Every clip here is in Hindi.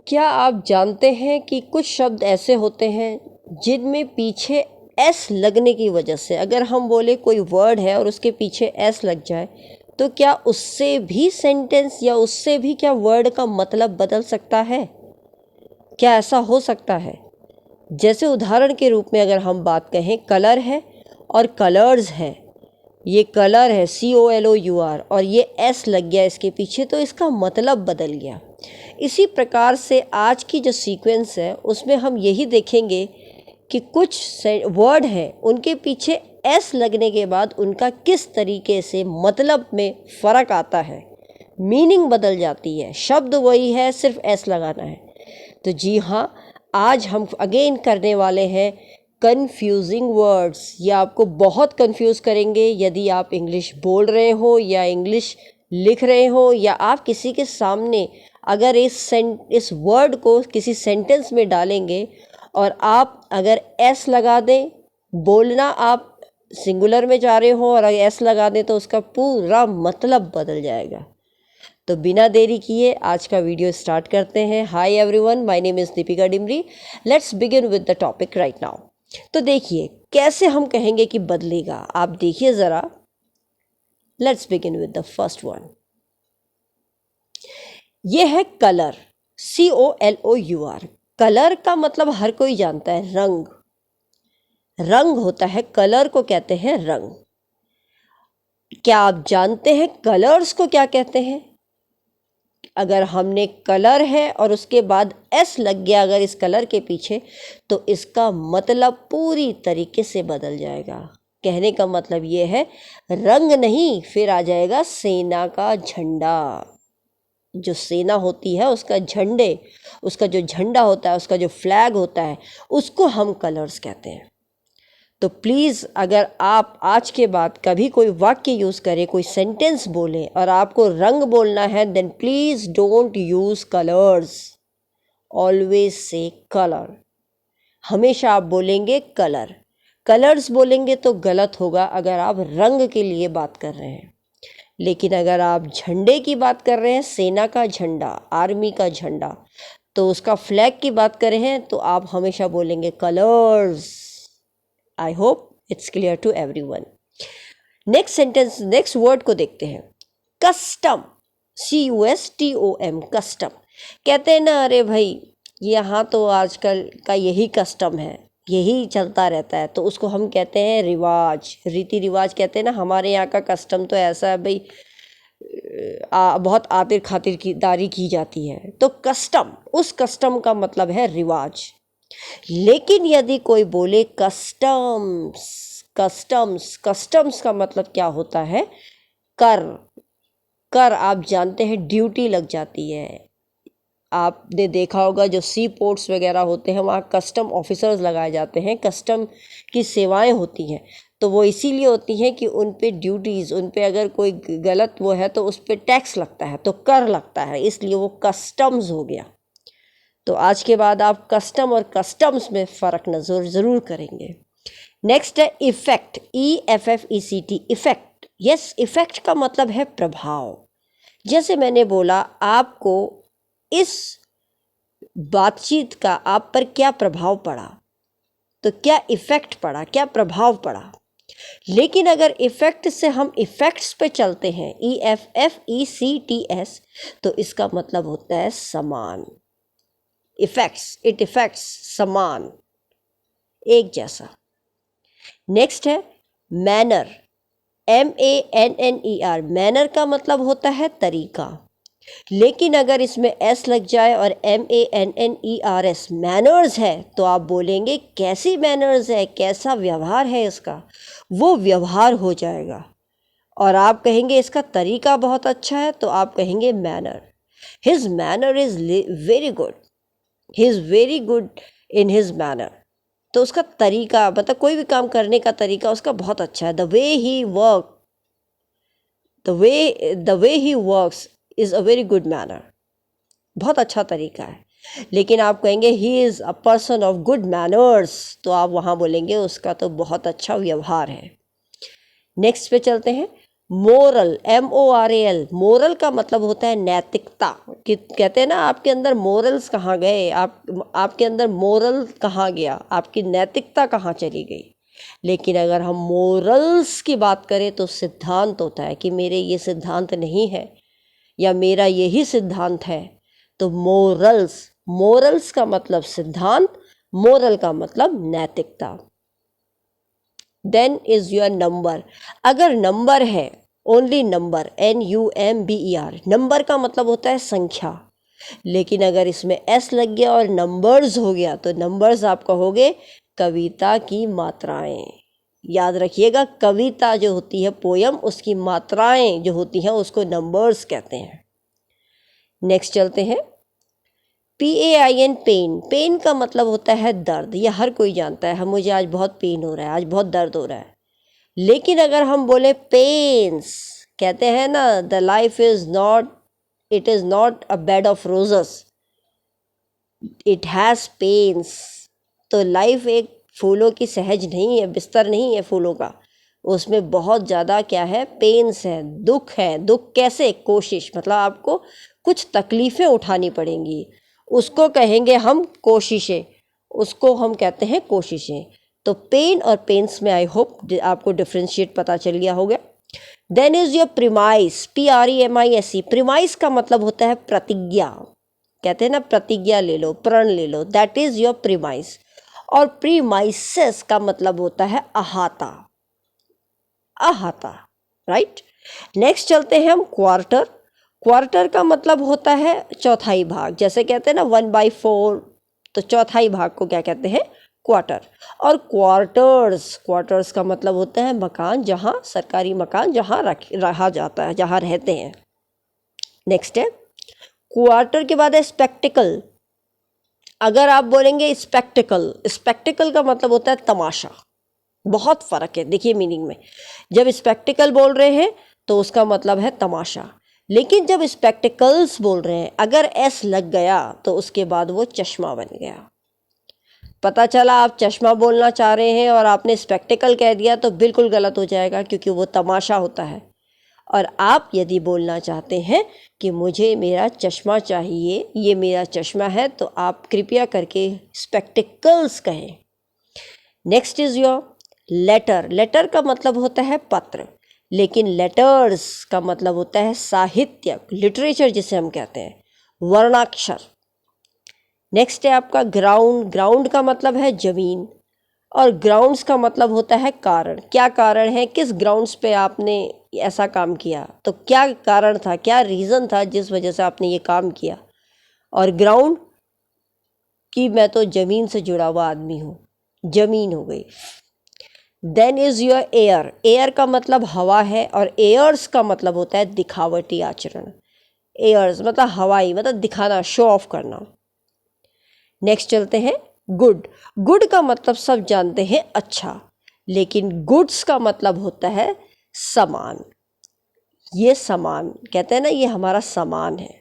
क्या आप जानते हैं कि कुछ शब्द ऐसे होते हैं जिनमें पीछे एस लगने की वजह से, अगर हम बोले कोई वर्ड है और उसके पीछे एस लग जाए तो क्या उससे भी सेंटेंस या उससे भी क्या वर्ड का मतलब बदल सकता है? क्या ऐसा हो सकता है? जैसे उदाहरण के रूप में अगर हम बात कहें, कलर है और कलर्स है। ये कलर है COLOUR और ये एस लग गया इसके पीछे तो इसका मतलब बदल गया। इसी प्रकार से आज की जो सीक्वेंस है उसमें हम यही देखेंगे कि कुछ वर्ड हैं उनके पीछे एस लगने के बाद उनका किस तरीके से मतलब में फ़र्क आता है, मीनिंग बदल जाती है। शब्द वही है, सिर्फ एस लगाना है। तो जी हाँ, आज हम अगेन करने वाले हैं कन्फ्यूजिंग वर्ड्स। ये आपको बहुत कंफ्यूज करेंगे यदि आप इंग्लिश बोल रहे हो या इंग्लिश लिख रहे हो, या आप किसी के सामने अगर इस वर्ड को किसी सेंटेंस में डालेंगे और आप अगर एस लगा दें, बोलना आप सिंगुलर में जा रहे हो और अगर एस लगा दें तो उसका पूरा मतलब बदल जाएगा। तो बिना देरी किए आज का वीडियो स्टार्ट करते हैं। Hi everyone, my name is Deepika Dimri. Let's begin with the topic right now. तो देखिए कैसे हम कहेंगे कि बदलेगा, आप देखिए ज़रा। Let's begin with the first one. ये है कलर, COLOUR। कलर का मतलब हर कोई जानता है, रंग। रंग होता है, कलर को कहते हैं रंग। क्या आप जानते हैं कलर्स को क्या कहते हैं? अगर हमने कलर है और उसके बाद एस लग गया अगर इस कलर के पीछे, तो इसका मतलब पूरी तरीके से बदल जाएगा। कहने का मतलब ये है, रंग नहीं, फिर आ जाएगा सेना का झंडा। जो सेना होती है उसका झंडे, उसका जो झंडा होता है, उसका जो फ्लैग होता है, उसको हम कलर्स कहते हैं। तो प्लीज़ अगर आप आज के बाद कभी कोई वाक्य यूज़ करें, कोई सेंटेंस बोलें और आपको रंग बोलना है, then please don't use colours, always say colour. हमेशा आप बोलेंगे कलर। कलर्स बोलेंगे तो गलत होगा अगर आप रंग के लिए बात कर रहे हैं। लेकिन अगर आप झंडे की बात कर रहे हैं, सेना का झंडा, आर्मी का झंडा, तो उसका फ्लैग की बात कर रहे हैं, तो आप हमेशा बोलेंगे colours. I hope it's clear to everyone. Next sentence, next word को देखते हैं। Custom, CUSTOM, custom. कहते हैं ना, अरे भाई यहाँ तो आजकल का यही कस्टम है, यही चलता रहता है, तो उसको हम कहते हैं रिवाज, रीति रिवाज कहते हैं ना। हमारे यहाँ का कस्टम तो ऐसा है भाई, बहुत आतिर खातिर की दारी की जाती है। तो कस्टम, उस कस्टम का मतलब है रिवाज। लेकिन यदि कोई बोले कस्टम्स, कस्टम्स, कस्टम्स का मतलब क्या होता है? कर। कर आप जानते हैं, ड्यूटी लग जाती है। आपने देखा होगा जो सी पोर्ट्स वगैरह होते हैं वहाँ कस्टम ऑफिसर्स लगाए जाते हैं, कस्टम की सेवाएं होती हैं। तो वो इसीलिए होती हैं कि उन पे ड्यूटीज़, उन पे अगर कोई गलत वो है तो उस पर टैक्स लगता है, तो कर लगता है, इसलिए वो कस्टम्स हो गया। तो आज के बाद आप कस्टम और कस्टम्स में फ़र्क नज़र ज़रूर करेंगे। नेक्स्ट है effect, EFFECT, effect. Yes, effect का मतलब है प्रभाव। जैसे मैंने बोला, आपको इस बातचीत का आप पर क्या प्रभाव पड़ा, तो क्या इफ़ेक्ट पड़ा, क्या प्रभाव पड़ा। लेकिन अगर इफ़ेक्ट से हम इफ़ेक्ट्स पे चलते हैं, EFFECTS, तो इसका मतलब होता है समान। इफेक्ट्स, इट इफेक्ट्स, समान, एक जैसा। नेक्स्ट है मैनर, MANNER। मैनर का मतलब होता है तरीका। लेकिन अगर इसमें एस लग जाए और MANNERS, मैनर्स है, तो आप बोलेंगे कैसी मैनर्स है, कैसा व्यवहार है इसका, वो व्यवहार हो जाएगा। और आप कहेंगे इसका तरीका बहुत अच्छा है, तो आप कहेंगे manner. His manner is very good, he is very good in his manner. तो उसका तरीका, मतलब कोई भी काम करने का तरीका उसका बहुत अच्छा है। The way he he works is a very good manner, बहुत अच्छा तरीका है। लेकिन आप कहेंगे he is a person of good manners, तो आप वहाँ बोलेंगे उसका तो बहुत अच्छा व्यवहार है। नेक्स्ट पे चलते हैं, मोरल, MORAL, मोरल का मतलब होता है नैतिकता। कि कहते हैं ना आपके अंदर मोरल्स कहाँ गए, आपके अंदर मोरल कहाँ गया, आपकी नैतिकता कहाँ चली गई। लेकिन अगर हम मोरल्स की बात करें तो सिद्धांत होता है कि मेरे ये सिद्धांत नहीं है या मेरा यही सिद्धांत है। तो मोरल्स, मोरल्स का मतलब सिद्धांत, मोरल का मतलब नैतिकता। Then is your number. अगर नंबर है, ओनली नंबर, NUMBER, नंबर का मतलब होता है संख्या। लेकिन अगर इसमें S लग गया और नंबर्स हो गया तो नंबर्स आप कहोगे कविता की मात्राएं। याद रखिएगा, कविता जो होती है, पोयम, उसकी मात्राएं जो होती हैं उसको नंबर्स कहते हैं। नेक्स्ट चलते हैं, PAIN, पेन। पेन का मतलब होता है दर्द। यह हर कोई जानता है, हम मुझे आज बहुत पेन हो रहा है, आज बहुत दर्द हो रहा है। लेकिन अगर हम बोले पेन्स, कहते हैं ना the life is not, it is not a bed of roses, it has pains. तो लाइफ एक फूलों की सहज नहीं है, बिस्तर नहीं है फूलों का, उसमें बहुत ज़्यादा क्या है, पेन्स है, दुख है। दुख कैसे, कोशिश, मतलब आपको कुछ तकलीफ़ें उठानी पड़ेंगी, उसको कहेंगे हम कोशिशें, उसको हम कहते हैं कोशिशें। तो पेन और पेन्स में आई होप आपको डिफ्रेंशिएट पता चल गया होगा। Then is your premise, PREMISE। Premise का मतलब होता है प्रतिज्ञा। कहते हैं ना प्रतिज्ञा ले लो, प्रण ले लो, दैट इज योर प्रीमाइस। और प्रीमाइसेस का मतलब होता है अहाता, अहाता, राइट। नेक्स्ट चलते हैं हम क्वार्टर। क्वार्टर का मतलब होता है चौथाई भाग। जैसे कहते हैं ना 1/4, तो चौथाई भाग को क्या कहते हैं, क्वार्टर। और क्वार्टर्स, क्वार्टर्स का मतलब होता है मकान, जहाँ सरकारी मकान जहाँ रहा जाता है, जहाँ रहते हैं। नेक्स्ट है क्वार्टर के बाद है स्पेक्टिकल। अगर आप बोलेंगे स्पेक्टिकल, स्पेक्टिकल का मतलब होता है तमाशा। बहुत फ़र्क है, देखिए मीनिंग में। जब स्पेक्टिकल बोल रहे हैं तो उसका मतलब है तमाशा, लेकिन जब स्पेक्टिकल्स बोल रहे हैं, अगर S लग गया तो उसके बाद वो चश्मा बन गया। पता चला आप चश्मा बोलना चाह रहे हैं और आपने स्पेक्टिकल कह दिया तो बिल्कुल गलत हो जाएगा, क्योंकि वो तमाशा होता है। और आप यदि बोलना चाहते हैं कि मुझे मेरा चश्मा चाहिए, ये मेरा चश्मा है, तो आप कृपया करके स्पेक्टिकल्स कहें। Next is your letter. Letter का मतलब होता है पत्र, लेकिन लेटर्स का मतलब होता है साहित्य, लिटरेचर जिसे हम कहते हैं, वर्णाक्षर। नेक्स्ट है आपका ग्राउंड। ग्राउंड का मतलब है जमीन, और ग्राउंड्स का मतलब होता है कारण। क्या कारण है, किस ग्राउंड्स पे आपने ऐसा काम किया, तो क्या कारण था, क्या रीज़न था जिस वजह से आपने ये काम किया। और ग्राउंड कि मैं तो ज़मीन से जुड़ा हुआ आदमी हूँ, ज़मीन हो गई। Then is your air. Air का मतलब हवा है, और एयर्स का मतलब होता है दिखावटी आचरण। एयर्स मतलब हवाई, मतलब दिखाना, शो ऑफ करना। नेक्स्ट चलते हैं गुड। गुड का मतलब सब जानते हैं अच्छा, लेकिन गुड्स का मतलब होता है सामान। ये सामान, कहते हैं ना ये हमारा सामान है।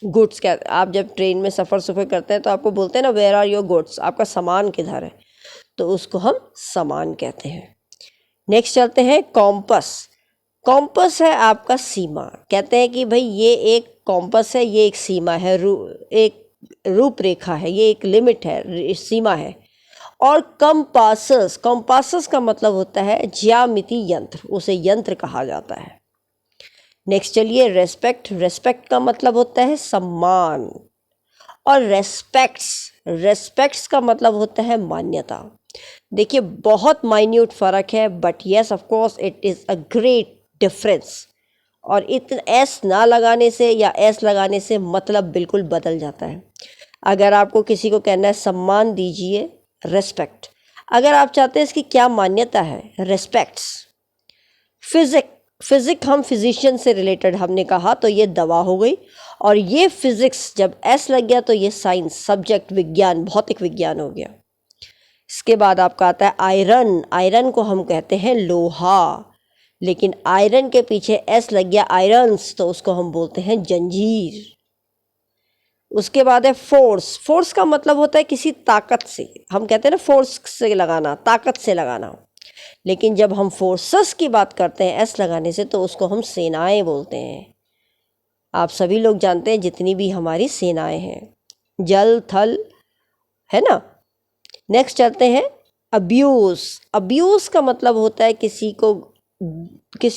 गुड्स क्या, आप जब ट्रेन में सफ़र करते हैं तो आपको बोलते हैं ना वेयर आर योर गुड्स, आपका सामान किधर है, तो उसको हम सामान कहते हैं। नेक्स्ट चलते हैं कॉम्पस। कॉम्पस है आपका सीमा। कहते हैं कि भाई ये एक कॉम्पस है, ये एक सीमा है, एक रूपरेखा है, ये एक लिमिट है, सीमा है। और कंपासस, कंपासस का मतलब होता है ज्यामिति यंत्र, उसे यंत्र कहा जाता है। नेक्स्ट चलिए रेस्पेक्ट। रेस्पेक्ट का मतलब होता है सम्मान, और रेस्पेक्ट्स, रेस्पेक्ट्स का मतलब होता है मान्यता। देखिए बहुत माइन्यूट फ़र्क है, but yes of course it is a great difference. और इतना एस ना लगाने से या एस लगाने से मतलब बिल्कुल बदल जाता है। अगर आपको किसी को कहना है सम्मान दीजिए, रेस्पेक्ट। अगर आप चाहते हैं इसकी क्या मान्यता है, रेस्पेक्ट्स। फिजिक हम फिजिशियन से रिलेटेड हमने कहा, तो ये दवा हो गई। और ये फिजिक्स जब एस लग गया तो ये साइंस, सब्जेक्ट, विज्ञान, भौतिक विज्ञान हो गया। इसके बाद आपका आता है आयरन। आयरन को हम कहते हैं लोहा, लेकिन आयरन के पीछे एस लग गया, आयरन्स, तो उसको हम बोलते हैं जंजीर। उसके बाद है फोर्स। फोर्स का मतलब होता है किसी ताकत से, हम कहते हैं ना फोर्स से लगाना, ताकत से लगाना। लेकिन जब हम फोर्सेस की बात करते हैं एस लगाने से तो उसको हम सेनाएं बोलते हैं। आप सभी लोग जानते हैं जितनी भी हमारी सेनाएं हैं, जल थल, है ना। नेक्स्ट चलते हैं अब्यूज़। अब्यूज़ का मतलब होता है किसी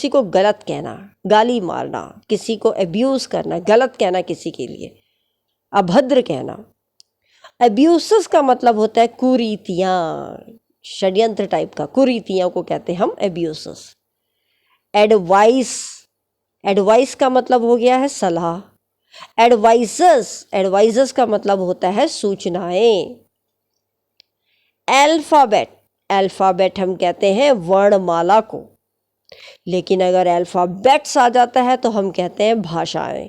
को गलत कहना, गाली मारना, किसी को अब्यूज़ करना, गलत कहना, किसी के लिए अभद्र कहना। अब्यूसेस का मतलब होता है कुरीतियाँ, षड्यंत्र टाइप का, कुरीतियों को कहते हैं हम अब्यूसेस। एडवाइस, एडवाइस का मतलब हो गया है सलाह। एडवाइजर्स, एडवाइजर्स का मतलब होता है सूचनाएं। अल्फ़ाबेट, अल्फ़ाबेट हम कहते हैं वर्णमाला को, लेकिन अगर अल्फ़ाबेट्स आ जाता है तो हम कहते हैं भाषाएं।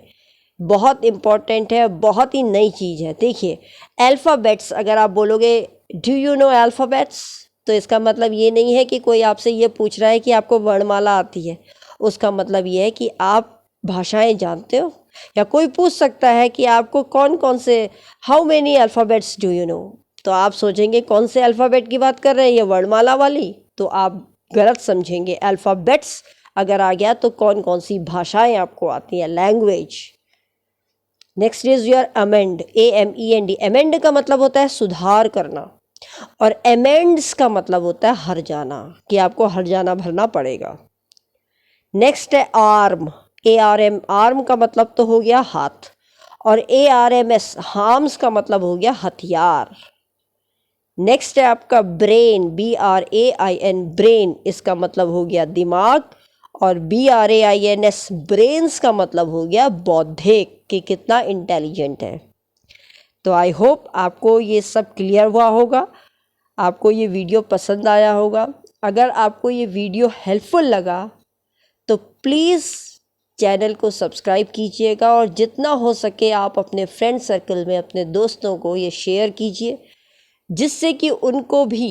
बहुत इम्पॉर्टेंट है, बहुत ही नई चीज़ है। देखिए अल्फ़ाबेट्स, अगर आप बोलोगे डू यू नो अल्फ़ाबेट्स, तो इसका मतलब ये नहीं है कि कोई आपसे ये पूछ रहा है कि आपको वर्णमाला आती है। उसका मतलब ये है कि आप भाषाएं जानते हो। या कोई पूछ सकता है कि आपको कौन कौन से, how many alphabets do you know, तो आप सोचेंगे कौन से अल्फ़ाबेट की बात कर रहे हैं, ये वर्णमाला वाली, तो आप गलत समझेंगे। अल्फ़ाबेट्स अगर आ गया तो कौन कौन सी भाषाएं आपको आती हैं, language. Next is your amend, AMEND। Amend का मतलब होता है सुधार करना, और अमेंड्स का मतलब होता है हर जाना, कि आपको हर जाना भरना पड़ेगा। नेक्स्ट है आर्म, ARM। आर्म का मतलब तो हो गया हाथ, और ARMS, हार्म्स का मतलब हो गया हथियार। नेक्स्ट है आपका ब्रेन, BRAIN, ब्रेन, इसका मतलब हो गया दिमाग, और BRAINS, ब्रेन्स का मतलब हो गया बौद्धिक, कि कितना इंटेलिजेंट है। तो आई होप आपको ये सब क्लियर हुआ होगा, आपको ये वीडियो पसंद आया होगा। अगर आपको ये वीडियो हेल्पफुल लगा तो प्लीज़ चैनल को सब्सक्राइब कीजिएगा, और जितना हो सके आप अपने फ्रेंड सर्कल में अपने दोस्तों को ये शेयर कीजिए, जिससे कि उनको भी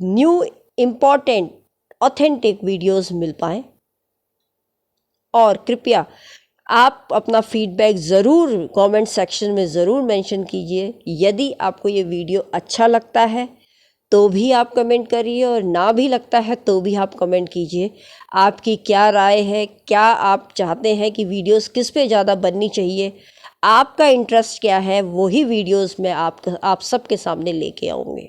न्यू इम्पॉर्टेंट ऑथेंटिक वीडियोस मिल पाएँ। और कृपया आप अपना फीडबैक ज़रूर कमेंट सेक्शन में ज़रूर मेंशन कीजिए। यदि आपको ये वीडियो अच्छा लगता है तो भी आप कमेंट करिए, और ना भी लगता है तो भी आप कमेंट कीजिए। आपकी क्या राय है, क्या आप चाहते हैं कि वीडियोस किस पे ज़्यादा बननी चाहिए, आपका इंटरेस्ट क्या है, वही वीडियोस में आप सबके सामने लेके आऊँगी।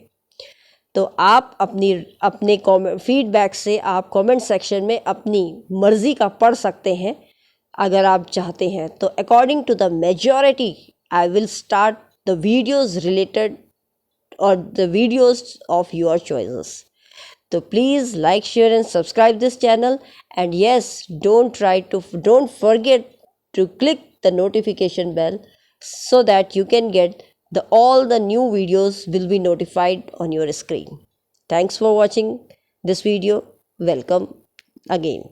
तो आप अपने फीडबैक से आप कमेंट सेक्शन में अपनी मर्ज़ी का पढ़ सकते हैं, अगर आप चाहते हैं तो। According to the majority I will start the videos related or the videos of your choices. So please like, share and subscribe this channel, and yes, don't forget to click the notification bell so that you can get all the new videos will be notified on your screen. Thanks for watching this video. Welcome again.